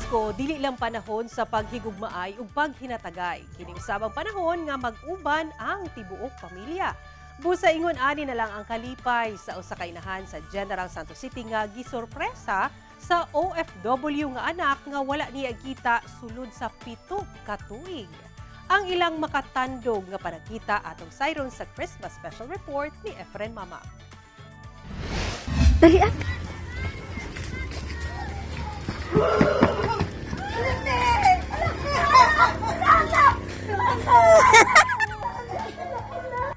Pasko, dili lang panahon sa paghigugmaay ug paghinatagay. Kini usabang panahon nga mag-uban ang tibuok pamilya. Busa ingon ani na lang ang kalipay sa usa ka inahan sa General Santos City nga gisorpresa sa OFW nga anak nga wala niya kita sulod sa 7 ka tuig. Ang ilang makatandog nga panakita atong sayron sa Christmas Special Report ni Efren Mama. Dalian!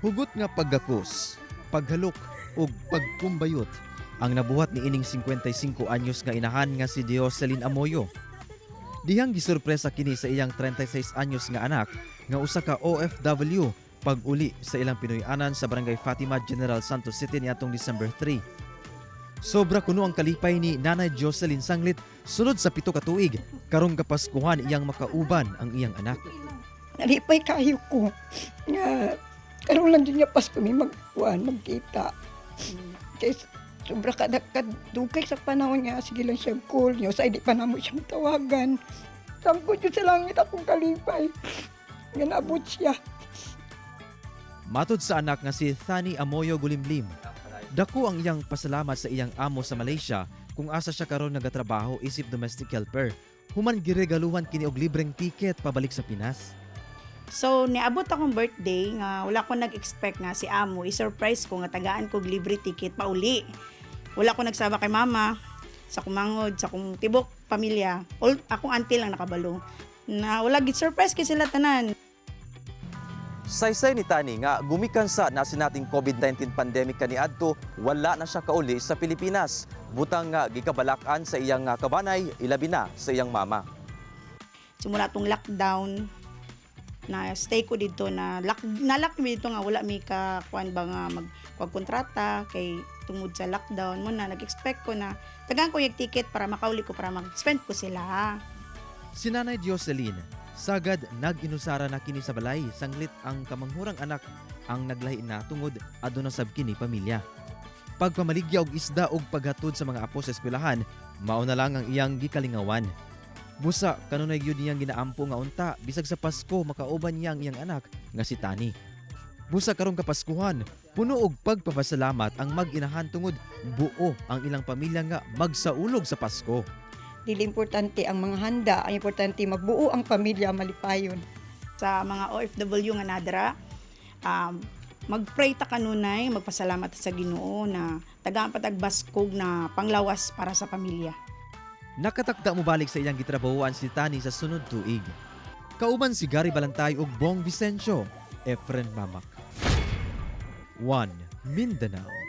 Hugot nga paggakos, paghalok ug pagkumbayot ang nabuhat ni ining 55 anyos nga inahan nga si Dioselin Amoyo. Dihang gisurpresa kini sa iyang 36 anyos nga anak nga usa ka OFW pag-uli sa ilang Pinoy-anan sa Barangay Fatima, General Santos City niadtong December 3. Sobra kuno ang kalipay ni Nanay Jocelyn Sanglit sulod sa 7 ka tuig karong kapaskuhan iyang makauban ang iyang anak. Nalipay kayo ko nga karon lang din niya Pasko mi magkita. Kaya sobra kadugay sa panahon niya, sige lang siya call niyo, sa di pa namo siyang tawagan. Sangkot yun sa langit akong kalipay. Nga naabot siya. Matod sa anak nga si Thani Amoyo Gulimlim, dako ang iyang pasalamat sa iyang amo sa Malaysia kung asa siya karon nagatrabaho isip domestic helper. Human giregaluhan kini og libreng ticket pabalik sa Pinas. So, niabot akong birthday nga wala ko nag-expect nga si amo, i-surprise ko nga tagaan kog libre ticket pauli. Wala ko nagsaba kay mama, sa kumangod, sa kung tibok pamilya. Akong auntie lang nakabalo. Na wala gid surprise kay sila tanan. Saysay ni Tani nga gumikan sa nasinating COVID-19 pandemic kaniadto, wala na siya kauli sa Pilipinas. Butang nga gikabalakan sa iyang kabanay, ilabi na sa iyang mama. Simula tong lockdown, na stay ko dito na nalak mi dito nga wala mi ka kuan ba nga magkontrata kay tungod sa lockdown mo na nag-expect ko na tagaan ko yung ticket para makauli ko para mag-spend ko sila. Si Nanay Jocelyn, sagad nag-inusara na kini sa balay, sanglit ang kamanghurang anak ang naglahi na tungod aduna sab kini pamilya. Pagpamaligya og isda og paghatod sa mga apo sa eskwelahan, mao na lang ang iyang gikalingawan. Busa kanunay gyud niyang ginaampo nga unta bisag sa Pasko makauban niya ang iyang anak nga si Tani. Busa karong kapaskuhan, puno og pagpapasalamat ang mag-inahan tungod buo ang ilang pamilya nga magsaulog sa Pasko. Dili importante ang mga handa, ang importante magbuo ang pamilya malipayon. Sa mga OFW nga nadra, mag-pray ta kanunay, magpasalamat sa Ginoo na tagaan patag baskog na panglawas para sa pamilya. Nakatakda mo balik sa iyang gitrabahuan si Tani sa sunod tuig. Kauban si Gary Balantay ug Bong Vicencio, Efren Mamak. 1 Mindanao.